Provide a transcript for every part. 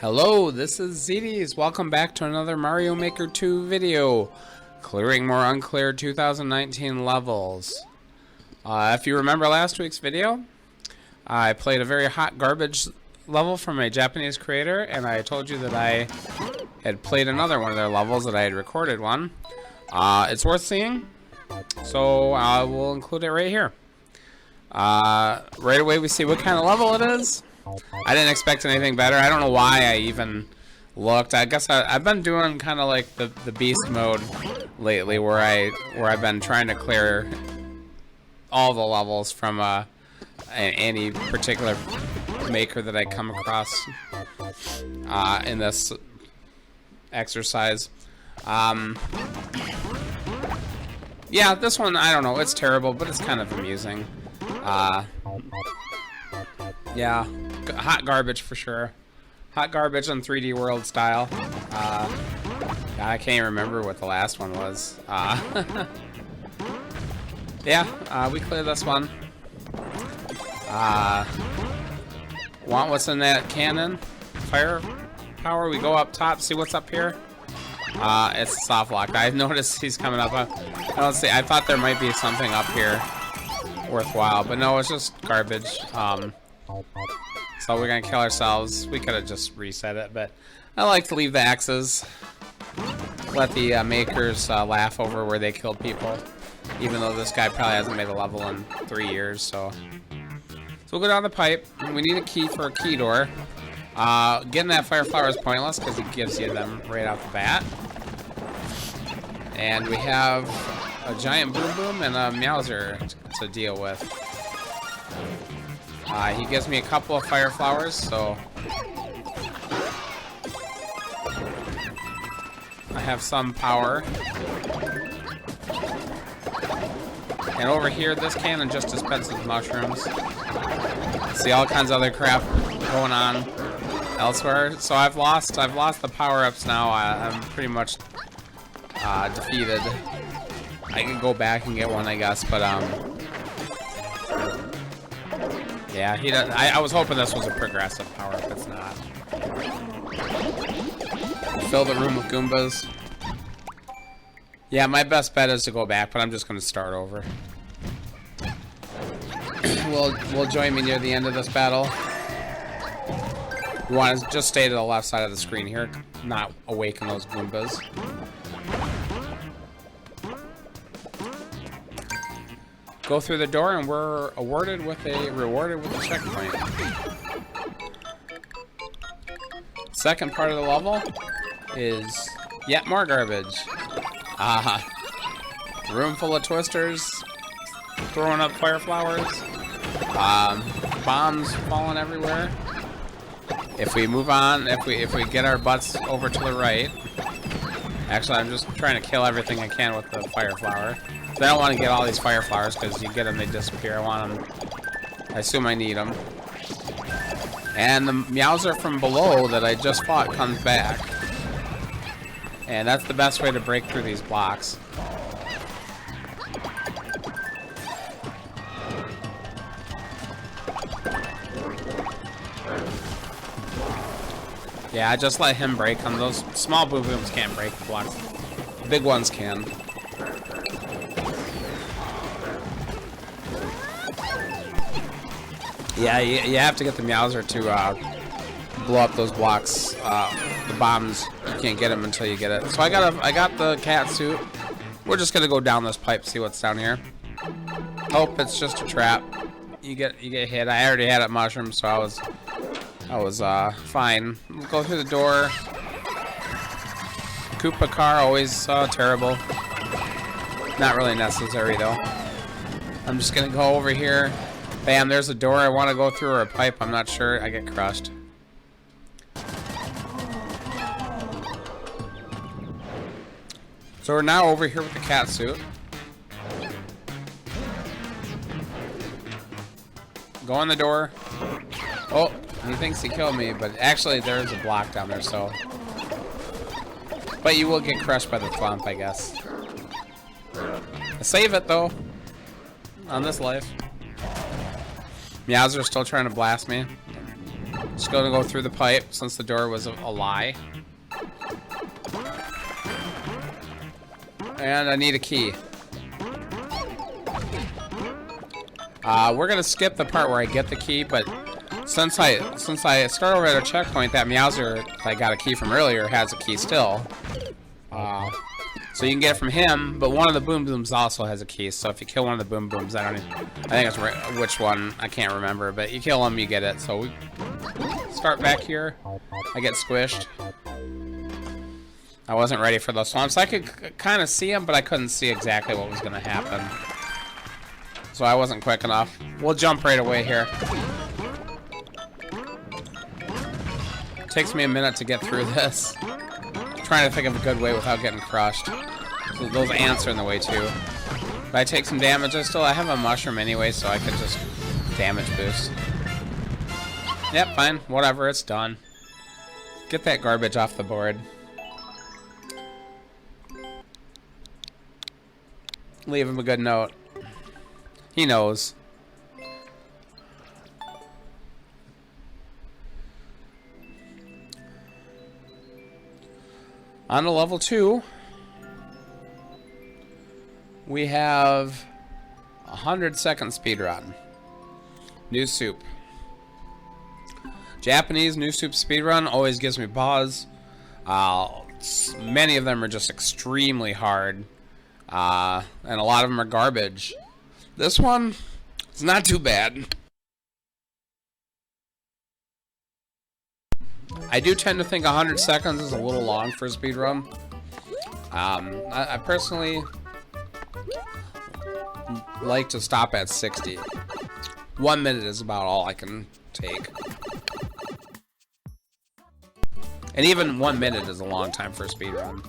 Hello, this is ZDs. Welcome back to another Mario Maker 2 video. Clearing more Uncleared 2019 levels. If you remember last week's video, I played a very hot garbage level from a Japanese creator, and I told you that I had played another one of their levels, that I had recorded one. It's worth seeing, so I will include it right here. Right away we see what kind of level it is. I didn't expect anything better. I don't know why I even looked. I guess I've been doing kind of like the beast mode lately, where I've been trying to clear all the levels from any particular maker that I come across in this exercise. Yeah, this one, I don't know, it's terrible, but it's kind of amusing. Yeah, hot garbage for sure. Hot garbage on 3D World style. I can't even remember what the last one was. Yeah, we cleared this one. Want what's in that cannon? Fire power. We go up top, see what's up here. It's a soft lock. I noticed he's coming up. I don't see. I thought there might be something up here worthwhile, but no, it's just garbage. So we're gonna kill ourselves. We could have just reset it, but I like to leave the axes. Let the makers laugh over where they killed people, even though this guy probably hasn't made a level in 3 years. So we'll go down the pipe. We need a key for a key door. Getting that fire flower is pointless because it gives you them right off the bat. And we have a giant boom boom and a meowser to deal with. He gives me a couple of fire flowers, so I have some power. And over here, this cannon just dispenses mushrooms. See all kinds of other crap going on elsewhere. So I've lost the power-ups now. I'm pretty much defeated. I can go back and get one, I guess, but yeah, he does. I was hoping this was a progressive power-up. It's not. Fill the room with Goombas. Yeah, my best bet is to go back, but I'm just going to start over. Will join me near the end of this battle. You want to just stay to the left side of the screen here, not awaken those Goombas. Go through the door and we're rewarded with a checkpoint. Second part of the level is yet more garbage. Room full of twisters, throwing up fire flowers, bombs falling everywhere. If we move on, if we get our butts over to the right. Actually, I'm just trying to kill everything I can with the fire flower. I don't want to get all these fire flowers because you get them, they disappear. I want them. I assume I need them. And the meowser from below that I just fought comes back. And that's the best way to break through these blocks. Yeah, I just let him break them. Those small boom booms can't break the blocks. The big ones can. Yeah, you have to get the meowser to blow up those blocks. The bombs, you can't get them until you get it. So I got the cat suit. We're just gonna go down this pipe, see what's down here. Oh, it's just a trap. You get hit. I already had it mushroom, so I was fine. We'll go through the door. Koopa car, always terrible. Not really necessary though. I'm just gonna go over here. Bam, there's a door I want to go through, or a pipe, I'm not sure. I get crushed. So we're now over here with the cat suit. Go in the door. Oh, he thinks he killed me, but actually there's a block down there, so. But you will get crushed by the Thwomp, I guess. Save it, though. On this life. Meowser's still trying to blast me. Just gonna go through the pipe since the door was a lie. And I need a key. We're gonna skip the part where I get the key, but since I start over at a checkpoint, that Meowser I got a key from earlier has a key still. So you can get it from him, but one of the Boom Booms also has a key. So if you kill one of the Boom Booms, I think it's which one, I can't remember, but you kill him, you get it. So we start back here. I get squished. I wasn't ready for those swamps. I could kind of see them, but I couldn't see exactly what was going to happen. So I wasn't quick enough. We'll jump right away here. Takes me a minute to get through this. I'm trying to think of a good way without getting crushed. So those ants are in the way too. But I take some damage. I have a mushroom anyway, so I could just damage boost. Yep, fine. Whatever, it's done. Get that garbage off the board. Leave him a good note. He knows. On to level 2. We have a 100-second speedrun. New soup. Japanese new soup speedrun always gives me pause. Many of them are just extremely hard. And a lot of them are garbage. This one, it's not too bad. I do tend to think 100 seconds is a little long for a speedrun. I personally like to stop at 60. 1 minute is about all I can take. And even 1 minute is a long time for a speedrun.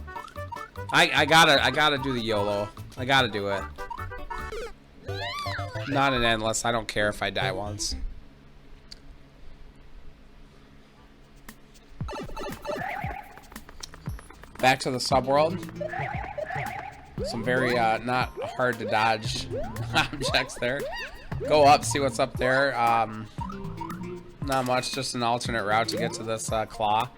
I gotta do the YOLO. I gotta do it. Not an endless. I don't care if I die once. Back to the subworld. Some very not hard to dodge objects there. Go up, see what's up there. Not much, just an alternate route to get to this claw.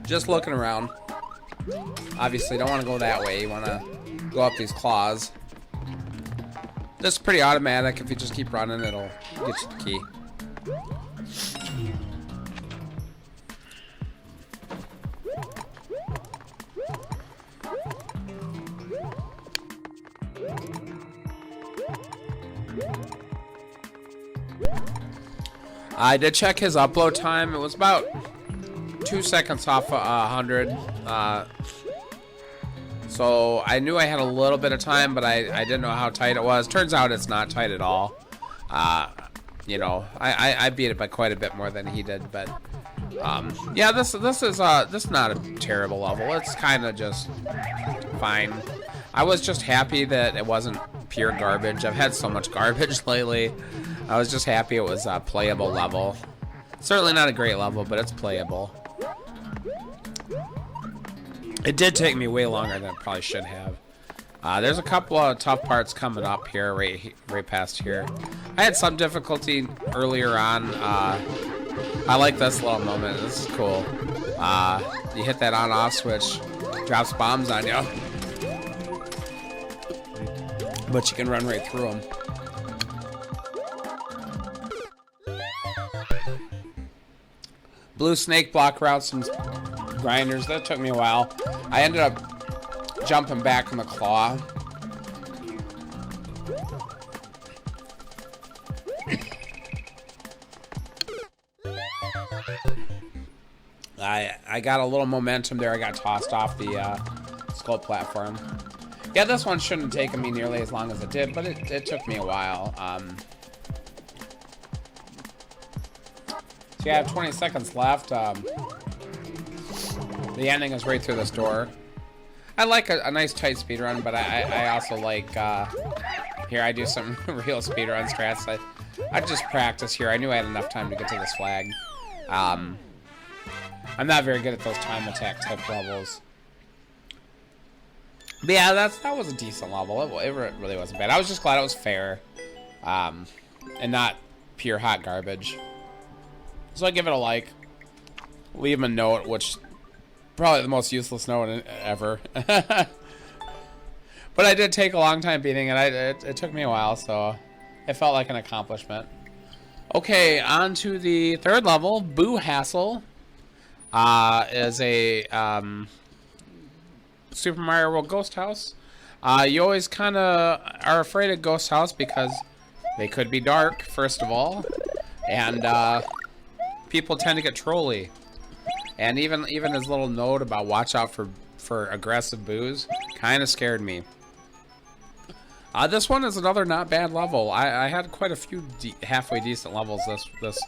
Just looking around. Obviously, don't want to go that way. You want to go up these claws. This is pretty automatic. If you just keep running, it'll get you the key. I did check his upload time. It was about 2 seconds off 100. So I knew I had a little bit of time, but I didn't know how tight it was. Turns out it's not tight at all. You know, I beat it by quite a bit more than he did, but yeah, this is not a terrible level. It's kind of just fine. I was just happy that it wasn't pure garbage. I've had so much garbage lately. I was just happy it was a playable level. Certainly not a great level, but it's playable. It did take me way longer than it probably should have. There's a couple of tough parts coming up here, right past here. I had some difficulty earlier on. I like this little moment. This is cool. You hit that on-off switch, drops bombs on you, but you can run right through them. Blue snake block routes and grinders. That took me a while. I ended up jumping back in the claw. I got a little momentum there. I got tossed off the skull platform. Yeah, this one shouldn't have taken me nearly as long as it did, but it took me a while. So yeah, I have 20 seconds left. The ending is right through this door. I like a nice tight speedrun, but I also like, here I do some real speedrun strats. I just practice here. I knew I had enough time to get to this flag. I'm not very good at those time attack type levels. But yeah, that was a decent level. It really wasn't bad. I was just glad it was fair, and not pure hot garbage. So I give it a like. Leave him a note, which probably the most useless note ever. But I did take a long time beating it. It took me a while, so it felt like an accomplishment. Okay, on to the third level. Boo Hassle is a Super Mario World Ghost House. You always kind of are afraid of Ghost House because they could be dark, first of all, and people tend to get trolly. And even his little note about watch out for aggressive boos kind of scared me. This one is another not bad level. I had quite a few halfway decent levels this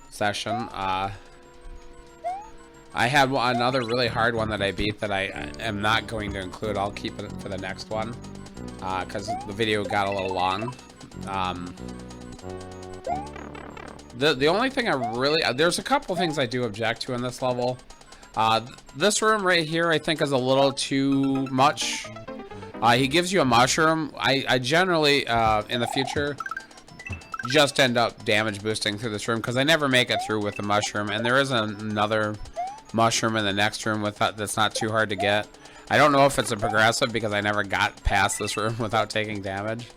session. I had another really hard one that I beat that I am not going to include. I'll keep it for the next one because the video got a little long. The only thing I really... there's a couple things I do object to in this level. This room right here I think is a little too much. He gives you a mushroom. I generally, in the future, just end up damage boosting through this room because I never make it through with the mushroom. And there is another mushroom in the next room with that's not too hard to get. I don't know if it's a progressive because I never got past this room without taking damage.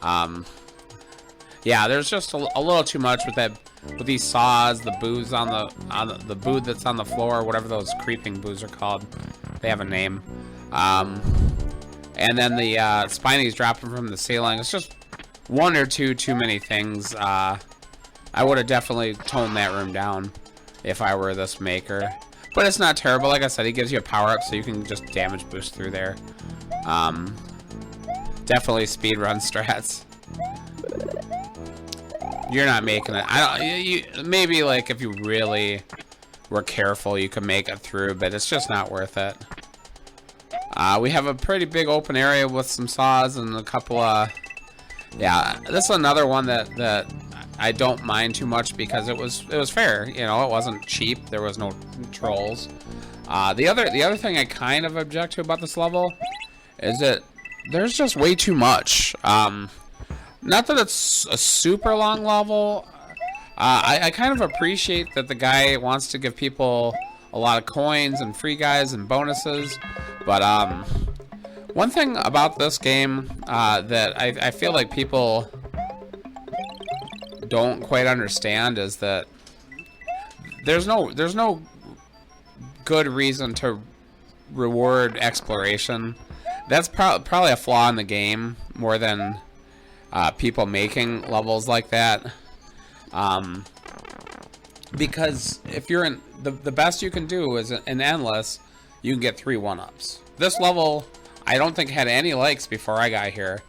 Yeah, there's just a little too much with these saws, the boos on the boo that's on the floor, whatever those creeping boos are called. They have a name. And then the spinies dropping from the ceiling. It's just one or two too many things. I would have definitely toned that room down if I were this maker. But it's not terrible. Like I said, he gives you a power-up so you can just damage boost through there. Definitely speedrun strats. You're not making it. Maybe like if you really were careful, you could make it through, but it's just not worth it. We have a pretty big open area with some saws and a couple of... yeah, this is another one that I don't mind too much because it was fair. You know, it wasn't cheap. There was no trolls. The other thing I kind of object to about this level is that there's just way too much. Not that it's a super long level. I kind of appreciate that the guy wants to give people a lot of coins and free guys and bonuses. But one thing about this game that I feel like people don't quite understand is that there's no good reason to reward exploration. That's probably a flaw in the game more than people making levels like that. Because if you're in the best you can do is in endless, you can get 3 1-ups. This level I don't think had any likes before I got here,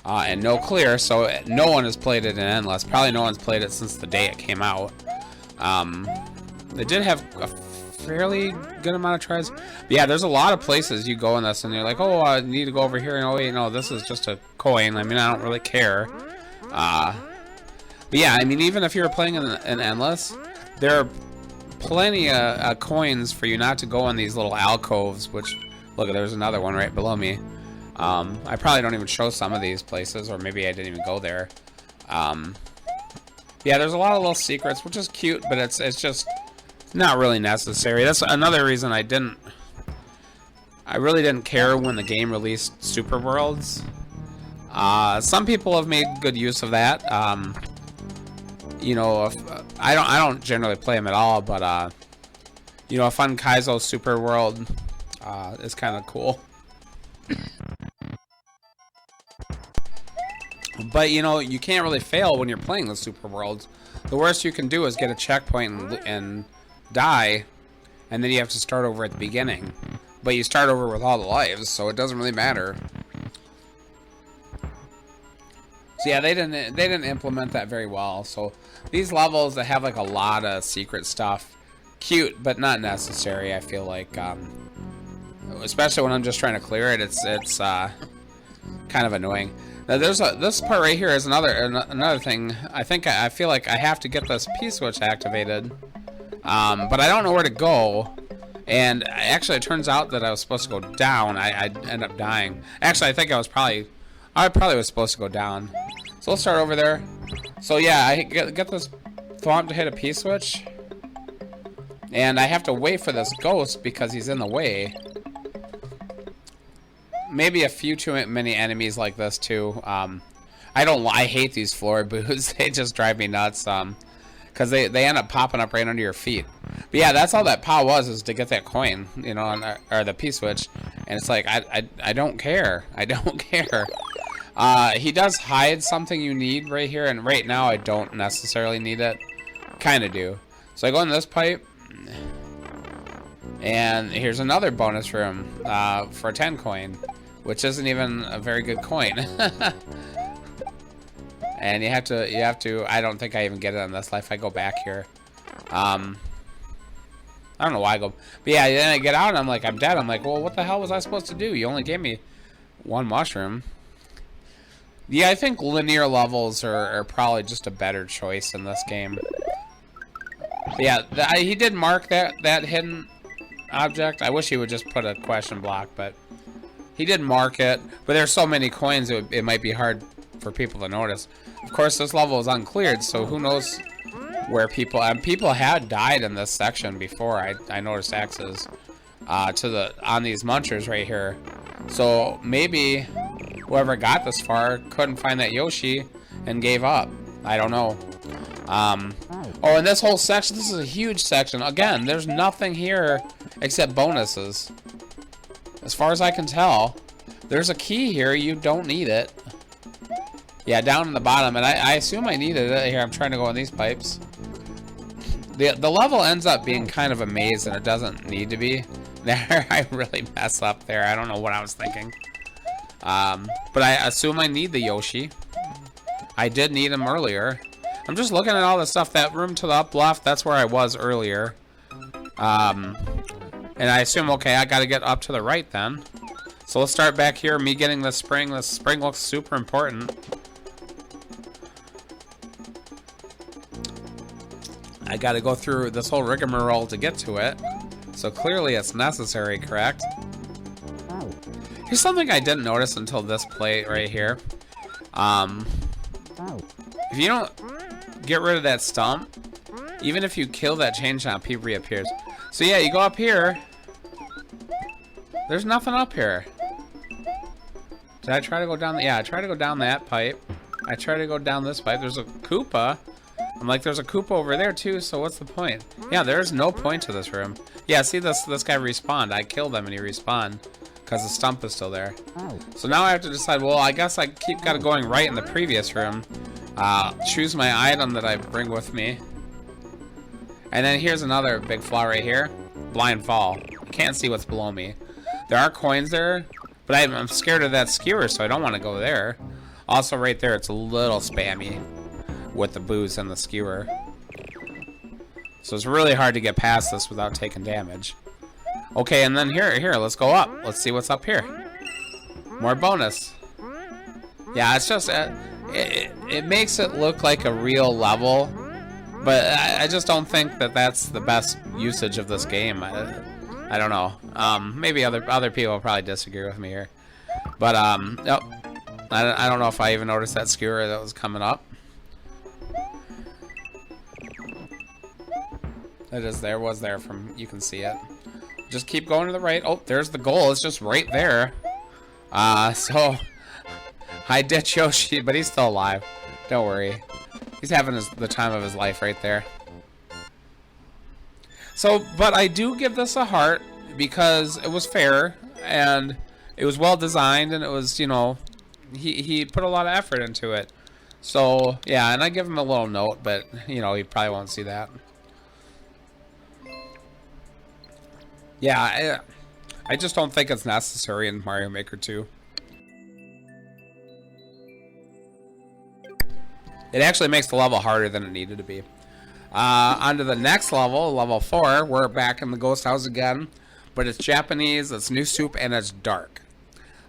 and no clear, so no one has played it in endless. Probably no one's played it since the day it came out. They did have a fairly good amount of tries. But yeah, there's a lot of places you go in this and you're like, oh, I need to go over here, and oh wait, no, this is just a coin. I mean, I don't really care. But yeah, I mean, even if you're playing in endless, there are plenty of coins for you not to go in these little alcoves, which, look, there's another one right below me. I probably don't even show some of these places, or maybe I didn't even go there. Yeah, there's a lot of little secrets, which is cute, but it's just not really necessary. That's another reason I really didn't care when the game released Super Worlds. Some people have made good use of that. You know, I don't generally play them at all, but you know, a fun Kaizo Super World is kind of cool. But you know, you can't really fail when you're playing the Super Worlds. The worst you can do is get a checkpoint and die, and then you have to start over at the beginning. But you start over with all the lives, so it doesn't really matter. So yeah, they didn't implement that very well. So these levels that have like a lot of secret stuff, cute but not necessary. I feel like, especially when I'm just trying to clear it, it's kind of annoying. Now there's this part right here is another thing. I feel like I have to get this P switch activated, but I don't know where to go. And actually, it turns out that I was supposed to go down. I end up dying. Actually, I think I probably was supposed to go down. So let's start over there. So yeah, I get this Thwomp to hit a P-switch. And I have to wait for this ghost because he's in the way. Maybe a few too many enemies like this too. I hate these floor boos. They just drive me nuts. Because they end up popping up right under your feet. But yeah, that's all that POW was, is to get that coin, you know, or the P-switch. And it's like, I don't care. I don't care. He does hide something you need right here, and right now I don't necessarily need it. Kind of do. So I go in this pipe, and here's another bonus room for a 10 coin, which isn't even a very good coin. And you have to, I don't think I even get it on this life. I go back here. I don't know why I go. But yeah, then I get out and I'm like, I'm dead. I'm like, well, what the hell was I supposed to do? You only gave me one mushroom. Yeah, I think linear levels are probably just a better choice in this game. But yeah, he did mark that hidden object. I wish he would just put a question block, but he did mark it. But there's so many coins, it might be hard for people to notice. Of course, this level is uncleared, so who knows where people had died in this section before. I noticed X's on these munchers right here. So maybe whoever got this far couldn't find that Yoshi and gave up. I don't know. Oh, and this whole section, this is a huge section. Again, there's nothing here except bonuses. As far as I can tell, there's a key here. You don't need it. Yeah, down in the bottom, and I assume I needed it. Here, I'm trying to go in these pipes. The level ends up being kind of a maze, and it doesn't need to be. There, I really mess up there. I don't know what I was thinking. But I assume I need the Yoshi. I did need him earlier. I'm just looking at all the stuff. That room to the up left, that's where I was earlier. And I assume, okay, I gotta get up to the right then. So let's start back here, me getting the spring. This spring looks super important. I gotta go through this whole rigmarole to get to it. So clearly it's necessary, correct? Here's something I didn't notice until this plate right here. If you don't get rid of that stump, even if you kill that chain chomp, he reappears. So yeah, you go up here. There's nothing up here. Did I try to go down? Yeah, I tried to go down that pipe. I tried to go down this pipe. There's a Koopa. I'm like, there's a Koopa over there too, so what's the point? Yeah, there's no point to this room. Yeah, see, this guy respawned. I killed him and he respawned because the stump is still there. So now I have to decide, well, I guess I gotta going right in the previous room. Choose my item that I bring with me. And then here's another big flaw right here. Blind fall. I can't see what's below me. There are coins there, but I'm scared of that skewer, so I don't want to go there. Also right there, it's a little spammy with the booze and the skewer. So it's really hard to get past this without taking damage. Okay, and then here, let's go up. Let's see what's up here. More bonus. Yeah, it's just, it makes it look like a real level, but I just don't think that that's the best usage of this game. I don't know. Maybe other people will probably disagree with me here. But, oh, I don't know if I even noticed that skewer that was coming up. It is there, was there from, you can see it. Just keep going to the right. Oh, there's the goal. It's just right there. So I ditch Yoshi, but he's still alive. Don't worry. He's having the time of his life right there. So, but I do give this a heart because it was fair and it was well designed and it was, you know, he put a lot of effort into it. So, yeah, and I give him a little note, but, you know, he probably won't see that. Yeah, I just don't think it's necessary in Mario Maker 2. It actually makes the level harder than it needed to be. On to the next level, level 4. We're back in the ghost house again, but it's Japanese, it's new soup, and it's dark.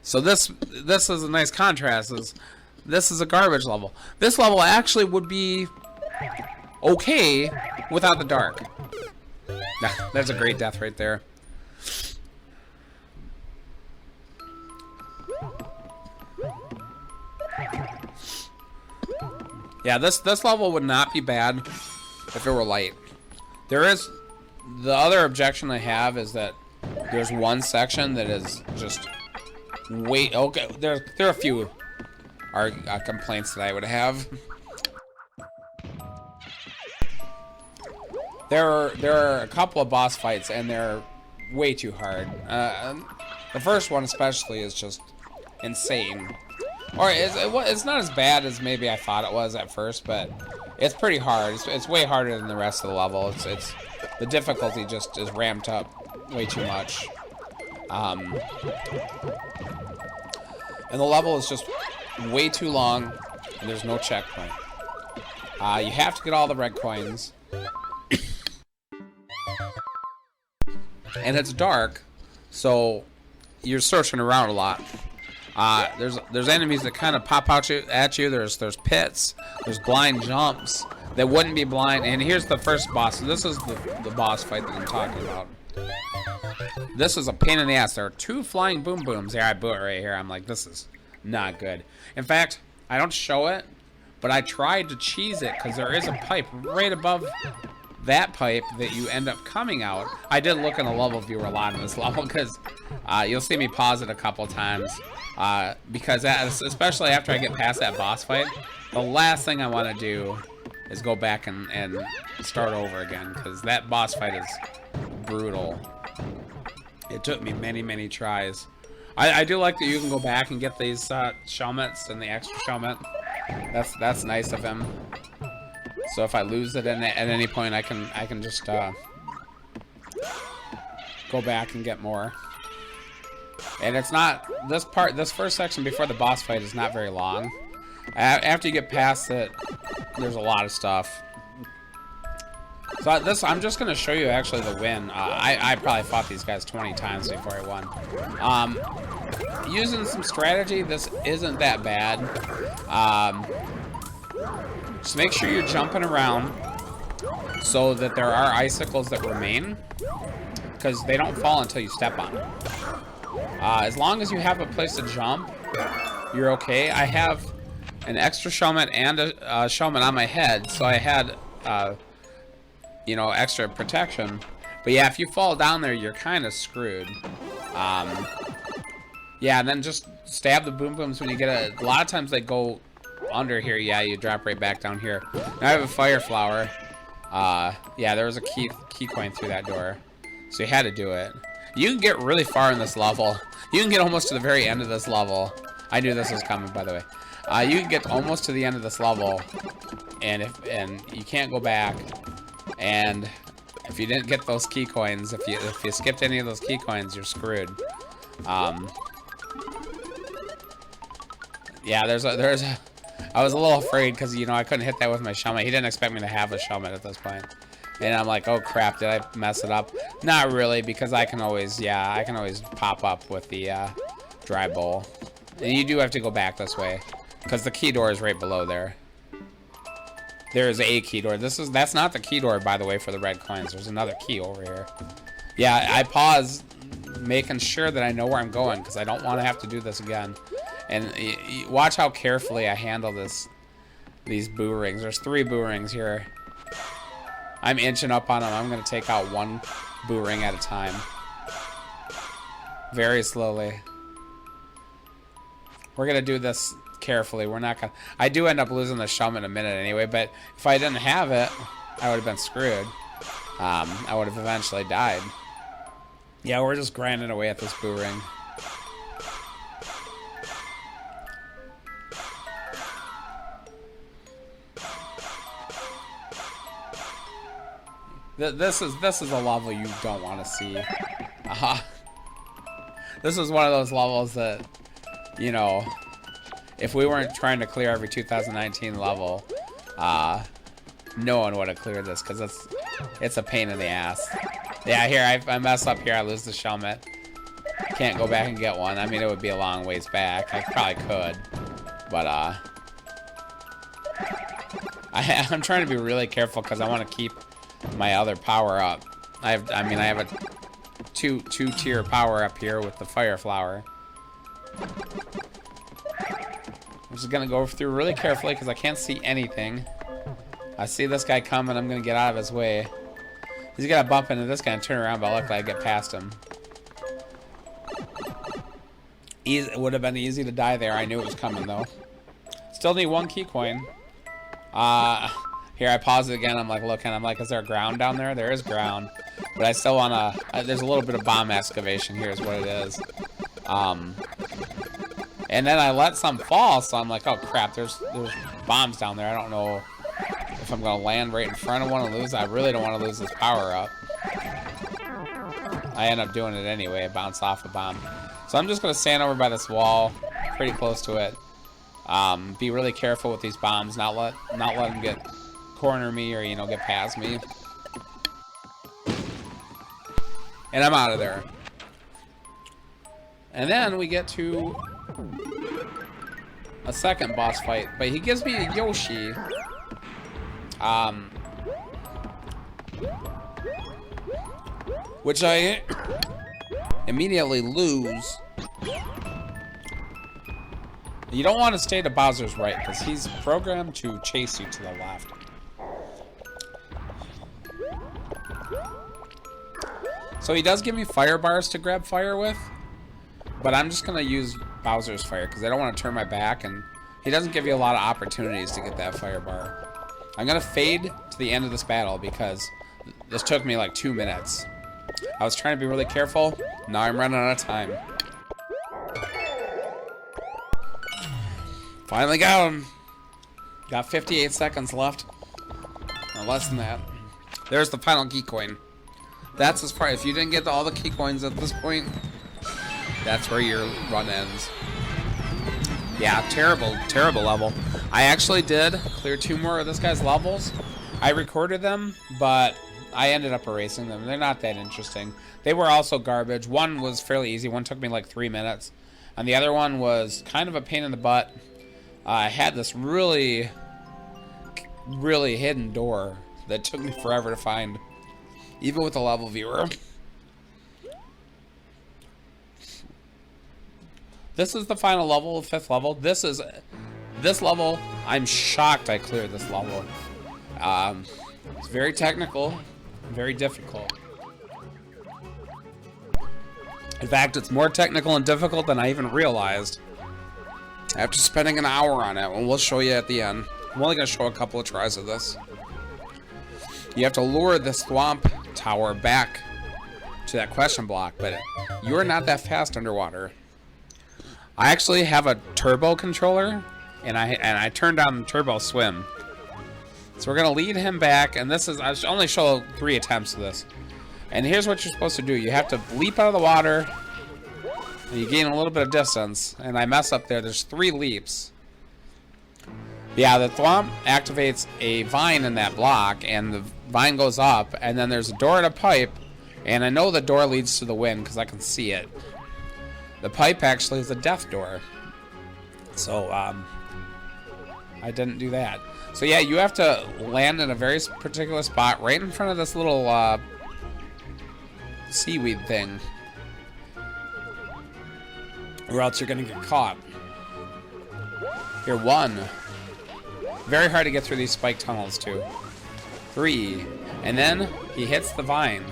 So this is a nice contrast. This is a garbage level. This level actually would be okay without the dark. That's a great death right there. Yeah, this level would not be bad if it were light. There is the other objection I have is that there's one section that is just way okay. There are a few complaints that I would have. There are a couple of boss fights and they're way too hard. The first one especially is just insane. Or it's not as bad as maybe I thought it was at first, but it's pretty hard. It's way harder than the rest of the level. It's the difficulty just is ramped up way too much. And the level is just way too long, and there's no checkpoint. You have to get all the red coins. And it's dark, so you're searching around a lot. There's enemies that kind of pop out at you. There's pits. There's blind jumps that wouldn't be blind. And here's the first boss. So this is the boss fight that I'm talking about. This is a pain in the ass. There are 2 flying boom booms. There, I blew it right here. I'm like, this is not good. In fact, I don't show it, but I tried to cheese it because there is a pipe right above that pipe that you end up coming out. I did look in the level viewer a lot in this level because you'll see me pause it a couple times because especially after I get past that boss fight, the last thing I want to do is go back and start over again because that boss fight is brutal. It took me many tries. I do like that you can go back and get these shelmets and the extra shelmet. That's nice of him. So if I lose it at any point, I can just go back and get more. And it's not this first section before the boss fight is not very long. After you get past it, there's a lot of stuff. So I'm just gonna show you actually the win. I probably fought these guys 20 times before I won. Using some strategy, this isn't that bad. Just make sure you're jumping around so that there are icicles that remain, because they don't fall until you step on them. As long as you have a place to jump, you're okay. I have an extra shelmet and a shelmet on my head, so I had you know, extra protection. But yeah, if you fall down there, you're kind of screwed. Yeah, and then just stab the boom booms when you get a lot of times they go under here. Yeah, you drop right back down here. Now I have a fire flower. Yeah, there was a key coin through that door, so you had to do it. You can get really far in this level. You can get almost to the very end of this level. I knew this was coming, by the way. You can get almost to the end of this level, and you can't go back. And if you didn't get those key coins, if you skipped any of those key coins, you're screwed. Yeah, I was a little afraid because, you know, I couldn't hit that with my shelmet. He didn't expect me to have a shelmet at this point. And I'm like, oh crap, did I mess it up? Not really, because I can always pop up with the dry bowl. And you do have to go back this way, because the key door is right below there. There is a key door. That's not the key door, by the way, for the red coins. There's another key over here. Yeah, I pause, making sure that I know where I'm going, because I don't want to have to do this again. And watch how carefully I handle these boo rings. There's 3 boo rings here. I'm inching up on them. I'm going to take out 1 boo ring at a time. Very slowly. We're going to do this carefully. We're not going to... I do end up losing the shelmet in a minute anyway, but if I didn't have it, I would have been screwed. I would have eventually died. Yeah, we're just grinding away at this boo ring. This is a level you don't want to see. This is one of those levels that, you know, if we weren't trying to clear every 2019 level, no one would have cleared this, because it's a pain in the ass. Yeah, here I mess up here. I lose the shelmet. Can't go back and get one. I mean, it would be a long ways back. I probably could, but I'm trying to be really careful because I want to keep my other power up. I have a two tier power up here with the fire flower. just gonna go through really carefully because I can't see anything. I see this guy coming. I'm gonna get out of his way. He's gonna bump into this guy and turn around, but luckily I get past him. It would have been easy to die there. I knew it was coming though. Still need 1 key coin. Here I pause it again. I'm like looking. I'm like, is there ground down there? There is ground, but I still wanna. There's a little bit of bomb excavation here, is what it is. And then I let some fall, so I'm like, oh crap, there's bombs down there. I don't know if I'm gonna land right in front of one and lose. I really don't want to lose this power up. I end up doing it anyway. Bounce off a bomb. So I'm just gonna stand over by this wall, pretty close to it. Be really careful with these bombs, not let them get corner me or get past me. And I'm out of there. And then we get to a second boss fight, but he gives me a Yoshi. Which I immediately lose. You don't want to stay to Bowser's right, because he's programmed to chase you to the left. So he does give me fire bars to grab fire with, but I'm just going to use Bowser's fire, because I don't want to turn my back, and he doesn't give you a lot of opportunities to get that fire bar. I'm going to fade to the end of this battle, because this took me like 2 minutes. I was trying to be really careful. Now I'm running out of time. Finally got him. Got 58 seconds left. Or less than that. There's the final key coin. That's as far. If you didn't get all the key coins at this point, that's where your run ends. Yeah, terrible, terrible level. I actually did clear 2 more of this guy's levels. I recorded them, but I ended up erasing them. They're not that interesting. They were also garbage. One was fairly easy. One took me like 3 minutes. And the other one was kind of a pain in the butt. I had this really, really hidden door that took me forever to find, even with a level viewer. This is the final level, the 5th level. This level, I'm shocked I cleared this level. It's very technical, very difficult. In fact, it's more technical and difficult than I even realized after spending an hour on it, and we'll show you at the end. I'm only going to show a couple of tries of this. You have to lure this Thwomp tower back to that question block, but you're not that fast underwater. I actually have a turbo controller, and I turned on turbo swim. So we're going to lead him back, and this is, I only show 3 attempts of this. And here's what you're supposed to do. You have to leap out of the water, and you gain a little bit of distance, and I mess up there. There's 3 leaps. Yeah, the Thwomp activates a vine in that block, and the vine goes up, and then there's a door and a pipe, and I know the door leads to the wind because I can see it. The pipe actually is a death door. So, I didn't do that. So yeah, you have to land in a very particular spot right in front of this little seaweed thing, or else you're gonna get caught. Here, 1. Very hard to get through these spike tunnels too. 3, and then he hits the vine,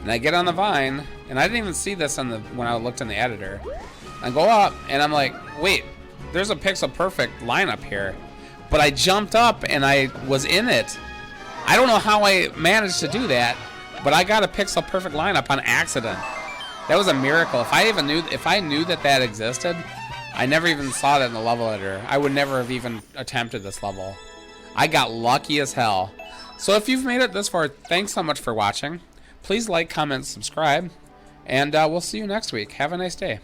and I get on the vine, and I didn't even see this on when I looked in the editor. I go up, and I'm like, wait, there's a pixel perfect lineup here, but I jumped up and I was in it. I don't know how I managed to do that, but I got a pixel perfect lineup on accident. That was a miracle. If I knew that existed, I never even saw that in the level editor. I would never have even attempted this level. I got lucky as hell. So if you've made it this far, thanks so much for watching. Please like, comment, subscribe, and we'll see you next week. Have a nice day.